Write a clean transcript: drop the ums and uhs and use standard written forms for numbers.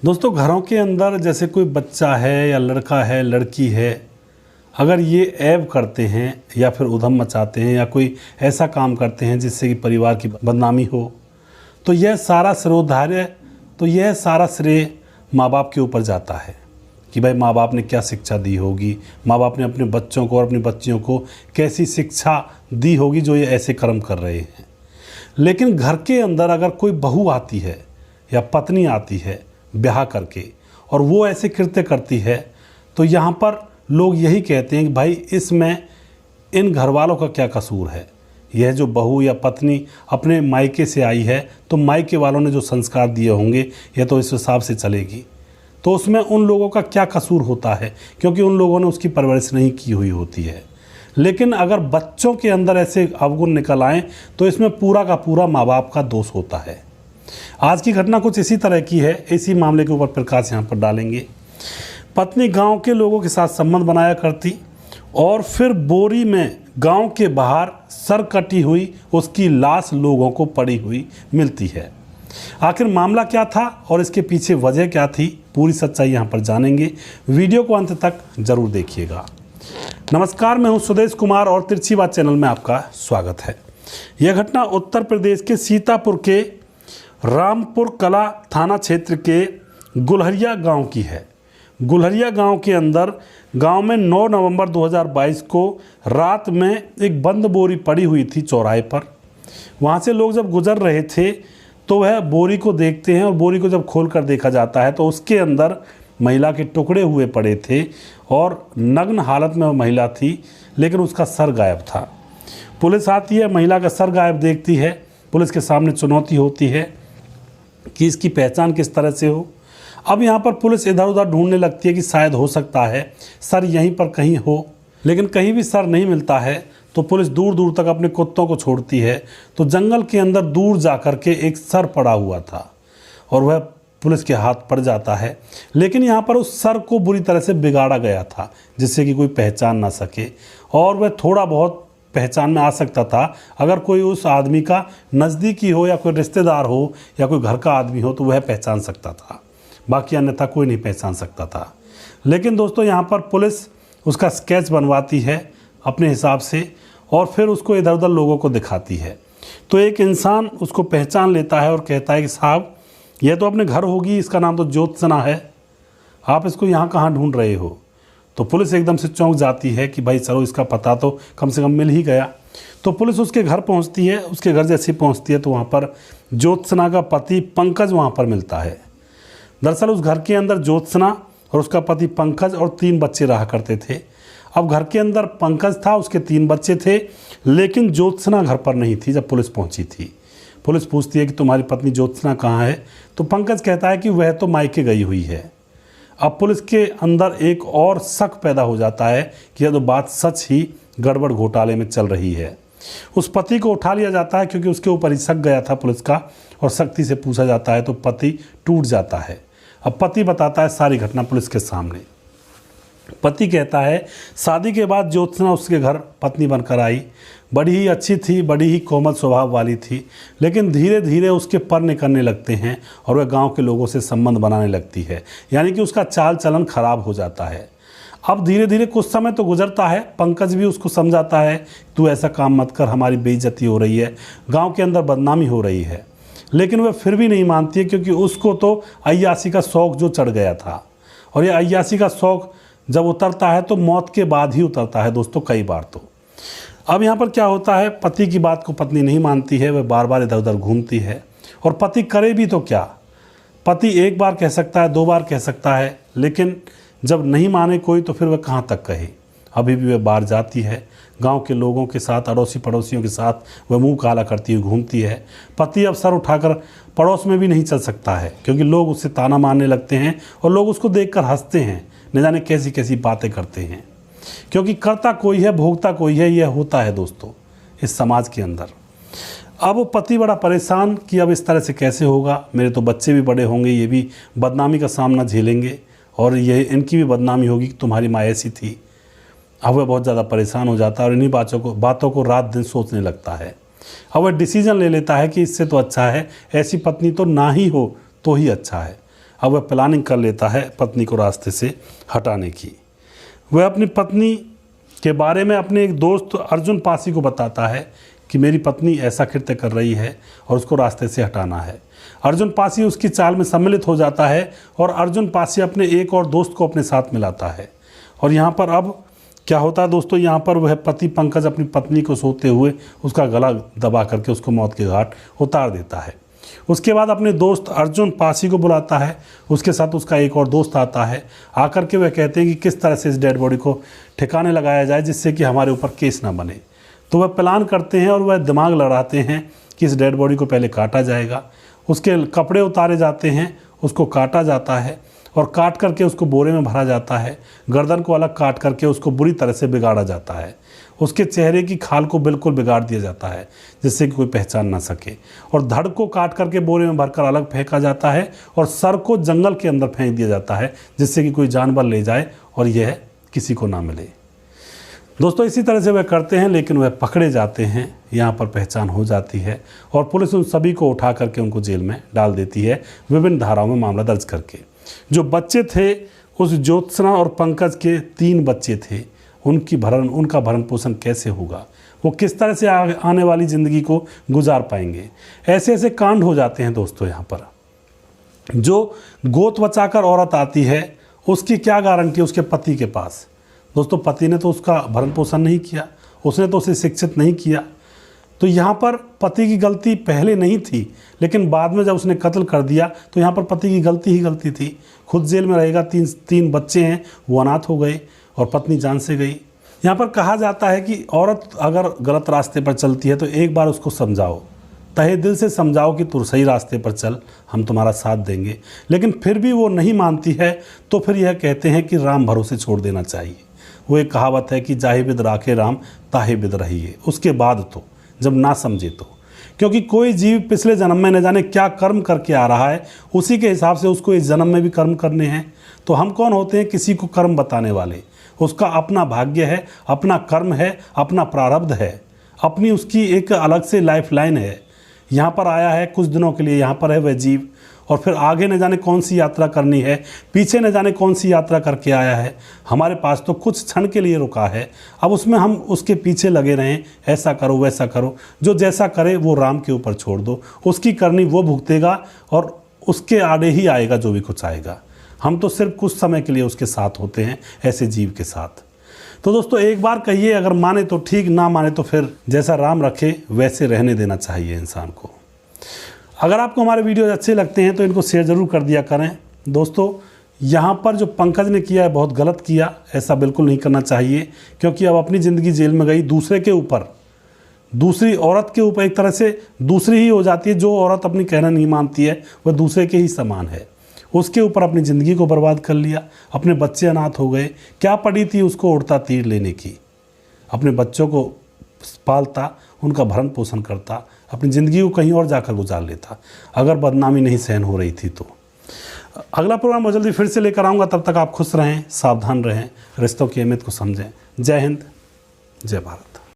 दोस्तों, घरों के अंदर जैसे कोई बच्चा है या लड़का है, लड़की है, अगर ये ऐब करते हैं या फिर उधम मचाते हैं या कोई ऐसा काम करते हैं जिससे कि परिवार की बदनामी हो, तो यह सारा श्रेय माँ बाप के ऊपर जाता है कि भाई माँ बाप ने क्या शिक्षा दी होगी, माँ बाप ने अपने बच्चों को और अपनी बच्चियों को कैसी शिक्षा दी होगी जो ये ऐसे कर्म कर रहे हैं। लेकिन घर के अंदर अगर कोई बहू आती है या पत्नी आती है ब्याह करके और वो ऐसे कृत्य करती है, तो यहाँ पर लोग यही कहते हैं कि भाई इसमें इन घर वालों का क्या कसूर है। यह जो बहू या पत्नी अपने मायके से आई है तो मायके वालों ने जो संस्कार दिए होंगे यह तो इस हिसाब से चलेगी, तो उसमें उन लोगों का क्या कसूर होता है, क्योंकि उन लोगों ने उसकी परवरिश नहीं की हुई होती है। लेकिन अगर बच्चों के अंदर ऐसे अवगुण निकल आएँ तो इसमें पूरा का पूरा माँ बाप का दोष होता है। आज की घटना कुछ इसी तरह की है, इसी मामले के ऊपर प्रकाश यहाँ पर डालेंगे। पत्नी गांव के लोगों के साथ संबंध बनाया करती और फिर बोरी में गांव के बाहर सर कटी हुई उसकी लाश लोगों को पड़ी हुई मिलती है। आखिर मामला क्या था और इसके पीछे वजह क्या थी, पूरी सच्चाई यहाँ पर जानेंगे। वीडियो को अंत तक जरूर देखिएगा। नमस्कार, मैं हूँ सुदेश कुमार और तिरछी बात चैनल में आपका स्वागत है। यह घटना उत्तर प्रदेश के सीतापुर के रामपुर कला थाना क्षेत्र के गुलहरिया गांव की है। गुलहरिया गांव के अंदर गांव में 9 नवंबर 2022 को रात में एक बंद बोरी पड़ी हुई थी चौराहे पर। वहां से लोग जब गुजर रहे थे तो वह बोरी को देखते हैं और बोरी को जब खोल कर देखा जाता है तो उसके अंदर महिला के टुकड़े हुए पड़े थे और नग्न हालत में वह महिला थी, लेकिन उसका सर गायब था। पुलिस आती है, महिला का सर गायब देखती है। पुलिस के सामने चुनौती होती है कि इसकी पहचान किस तरह से हो। अब यहाँ पर पुलिस इधर उधर ढूंढने लगती है कि शायद हो सकता है सर यहीं पर कहीं हो, लेकिन कहीं भी सर नहीं मिलता है तो पुलिस दूर दूर तक अपने कुत्तों को छोड़ती है। तो जंगल के अंदर दूर जा कर के एक सर पड़ा हुआ था और वह पुलिस के हाथ पड़ जाता है। लेकिन यहाँ पर उस सर को बुरी तरह से बिगाड़ा गया था जिससे कि कोई पहचान ना सके, और वह थोड़ा बहुत पहचान में आ सकता था अगर कोई उस आदमी का नज़दीकी हो या कोई रिश्तेदार हो या कोई घर का आदमी हो तो वह पहचान सकता था, बाकी अन्यथा कोई नहीं पहचान सकता था। लेकिन दोस्तों, यहाँ पर पुलिस उसका स्केच बनवाती है अपने हिसाब से और फिर उसको इधर उधर लोगों को दिखाती है। तो एक इंसान उसको पहचान लेता है और कहता है कि साहब यह तो अपने घर होगी, इसका नाम तो ज्योत्सना है, आप इसको यहाँ कहाँ ढूंढ रहे हो। तो पुलिस एकदम से चौंक जाती है कि भाई चलो इसका पता तो कम से कम मिल ही गया। तो पुलिस उसके घर पहुँचती है। उसके घर जैसे पहुँचती है तो वहाँ पर ज्योत्सना का पति पंकज वहाँ पर मिलता है। दरअसल उस घर के अंदर ज्योत्सना और उसका पति पंकज और 3 बच्चे रहा करते थे। अब घर के अंदर पंकज था, उसके 3 बच्चे थे, लेकिन ज्योत्सना घर पर नहीं थी। जब पुलिस पहुंची थी, पुलिस पूछती है कि तुम्हारी पत्नी ज्योत्सना कहाँ है, तो पंकज कहता है कि वह तो मायके गई हुई है। अब पुलिस के अंदर एक और शक पैदा हो जाता है कि यह तो बात सच ही गड़बड़ घोटाले में चल रही है। उस पति को उठा लिया जाता है क्योंकि उसके ऊपर ही शक गया था पुलिस का, और सख्ती से पूछा जाता है तो पति टूट जाता है। अब पति बताता है सारी घटना पुलिस के सामने। पति कहता है शादी के बाद ज्योत्सना उसके घर पत्नी बनकर आई, बड़ी ही अच्छी थी, बड़ी ही कोमल स्वभाव वाली थी, लेकिन धीरे धीरे उसके पर निकलने लगते हैं और वह गांव के लोगों से संबंध बनाने लगती है, यानी कि उसका चाल चलन खराब हो जाता है। अब धीरे धीरे कुछ समय तो गुजरता है, पंकज भी उसको समझाता है तू ऐसा काम मत कर, हमारी बेइज्जती हो रही है, गाँव के अंदर बदनामी हो रही है, लेकिन वह फिर भी नहीं मानती है क्योंकि उसको तो अय्यासी का शौक़ जो चढ़ गया था, और यह अय्यासी का शौक़ जब उतरता है तो मौत के बाद ही उतरता है दोस्तों, कई बार तो। अब यहाँ पर क्या होता है, पति की बात को पत्नी नहीं मानती है, वह बार बार इधर उधर घूमती है, और पति करे भी तो क्या। पति एक बार कह सकता है, 2 बार कह सकता है, लेकिन जब नहीं माने कोई तो फिर वह कहाँ तक कहे। अभी भी वह बाहर जाती है, गांव के लोगों के साथ, अड़ोसी पड़ोसियों के साथ वह मुंह काला करती हुई घूमती है। पति अब सर उठाकर पड़ोस में भी नहीं चल सकता है क्योंकि लोग उससे ताना मारने लगते हैं और लोग उसको देखकर हंसते हैं, न जाने कैसी कैसी बातें करते हैं, क्योंकि करता कोई है भोगता कोई है, यह होता है दोस्तों इस समाज के अंदर। अब वो पति बड़ा परेशान कि अब इस तरह से कैसे होगा, मेरे तो बच्चे भी बड़े होंगे, ये भी बदनामी का सामना झेलेंगे और ये इनकी भी बदनामी होगी कि तुम्हारी माँ ऐसी थी। अब वह बहुत ज़्यादा परेशान हो जाता है और इन्हीं बातों को रात दिन सोचने लगता है। अब वह डिसीजन ले लेता है कि इससे तो अच्छा है ऐसी पत्नी तो ना ही हो तो ही अच्छा है। अब वह प्लानिंग कर लेता है पत्नी को रास्ते से हटाने की। वह अपनी पत्नी के बारे में अपने एक दोस्त अर्जुन पासी को बताता है कि मेरी पत्नी ऐसा कृत्य कर रही है और उसको रास्ते से हटाना है। अर्जुन पासी उसकी चाल में सम्मिलित हो जाता है और अर्जुन पासी अपने एक और दोस्त को अपने साथ मिलाता है। और यहाँ पर अब क्या होता है दोस्तों, यहाँ पर वह पति पंकज अपनी पत्नी को सोते हुए उसका गला दबा करके उसको मौत के घाट उतार देता है। उसके बाद अपने दोस्त अर्जुन पासी को बुलाता है, उसके साथ उसका एक और दोस्त आता है। आकर के वह कहते हैं कि किस तरह से इस डेड बॉडी को ठिकाने लगाया जाए जिससे कि हमारे ऊपर केस ना बने। तो वह प्लान करते हैं और वह दिमाग लड़ाते हैं कि इस डेड बॉडी को पहले काटा जाएगा, उसके कपड़े उतारे जाते हैं, उसको काटा जाता है और काट करके उसको बोरे में भरा जाता है। गर्दन को अलग काट करके उसको बुरी तरह से बिगाड़ा जाता है। उसके चेहरे की खाल को बिल्कुल बिगाड़ दिया जाता है जिससे कि कोई पहचान ना सके। और धड़ को काट करके बोरे में भरकर अलग फेंका जाता है और सर को जंगल के अंदर फेंक दिया जाता है जिससे कि कोई जानवर ले जाए और यह किसी को ना मिले। दोस्तों इसी तरह से वह करते हैं, लेकिन वह पकड़े जाते हैं। यहाँ पर पहचान हो जाती है और पुलिस उन सभी को उठा करके उनको जेल में डाल देती है, विभिन्न धाराओं में मामला दर्ज करके। जो बच्चे थे उस ज्योत्सना और पंकज के 3 बच्चे थे, उनका भरण पोषण कैसे होगा, वो किस तरह से आने वाली ज़िंदगी को गुजार पाएंगे। ऐसे ऐसे कांड हो जाते हैं दोस्तों। यहाँ पर जो गोद बचाकर औरत आती है उसकी क्या गारंटी उसके पति के पास। दोस्तों पति ने तो उसका भरण पोषण नहीं किया, उसने तो उसे शिक्षित नहीं किया। तो यहाँ पर पति की गलती पहले नहीं थी, लेकिन बाद में जब उसने कत्ल कर दिया तो यहाँ पर पति की गलती ही गलती थी। खुद जेल में रहेगा, 3 बच्चे हैं, वो अनाथ हो गए और पत्नी जान से गई। यहाँ पर कहा जाता है कि औरत अगर गलत रास्ते पर चलती है तो एक बार उसको समझाओ, तहे दिल से समझाओ कि तू सही रास्ते पर चल, हम तुम्हारा साथ देंगे। लेकिन फिर भी वो नहीं मानती है तो फिर यह कहते हैं कि राम भरोसे छोड़ देना चाहिए। वो एक कहावत है कि जाहे बिद राखे राम ताहे बिद रहिए। उसके बाद तो जब ना समझे तो, क्योंकि कोई जीव पिछले जन्म में न जाने क्या कर्म करके आ रहा है, उसी के हिसाब से उसको इस जन्म में भी कर्म करने हैं। तो हम कौन होते हैं किसी को कर्म बताने वाले। उसका अपना भाग्य है, अपना कर्म है, अपना प्रारब्ध है, अपनी उसकी एक अलग से लाइफ लाइन है। यहाँ पर आया है कुछ दिनों के लिए, यहाँ पर है वह जीव, और फिर आगे न जाने कौन सी यात्रा करनी है, पीछे न जाने कौन सी यात्रा करके आया है। हमारे पास तो कुछ क्षण के लिए रुका है, अब उसमें हम उसके पीछे लगे रहें, ऐसा करो वैसा करो। जो जैसा करे वो राम के ऊपर छोड़ दो, उसकी करनी वो भुगतेगा और उसके आड़े ही आएगा जो भी कुछ आएगा। हम तो सिर्फ कुछ समय के लिए उसके साथ होते हैं, ऐसे जीव के साथ। तो दोस्तों एक बार कहिए, अगर माने तो ठीक, ना माने तो फिर जैसा राम रखे वैसे रहने देना चाहिए इंसान को। अगर आपको हमारे वीडियोज अच्छे लगते हैं तो इनको शेयर ज़रूर कर दिया करें। दोस्तों यहाँ पर जो पंकज ने किया है बहुत गलत किया, ऐसा बिल्कुल नहीं करना चाहिए, क्योंकि अब अपनी ज़िंदगी जेल में गई, दूसरे के ऊपर, दूसरी औरत के ऊपर एक तरह से दूसरी ही हो जाती है। जो औरत अपनी कहना नहीं मानती है वह दूसरे के ही समान है। उसके ऊपर अपनी ज़िंदगी को बर्बाद कर लिया, अपने बच्चे अनाथ हो गए। क्या पड़ी थी उसको उड़ता तीर लेने की, अपने बच्चों को पालता, उनका भरण पोषण करता, अपनी ज़िंदगी को कहीं और जाकर गुजार लेता, अगर बदनामी नहीं सहन हो रही थी तो। अगला प्रोग्राम मैं जल्दी फिर से लेकर आऊँगा, तब तक आप खुश रहें, सावधान रहें, रिश्तों की अहमियत को समझें। जय हिंद, जय भारत।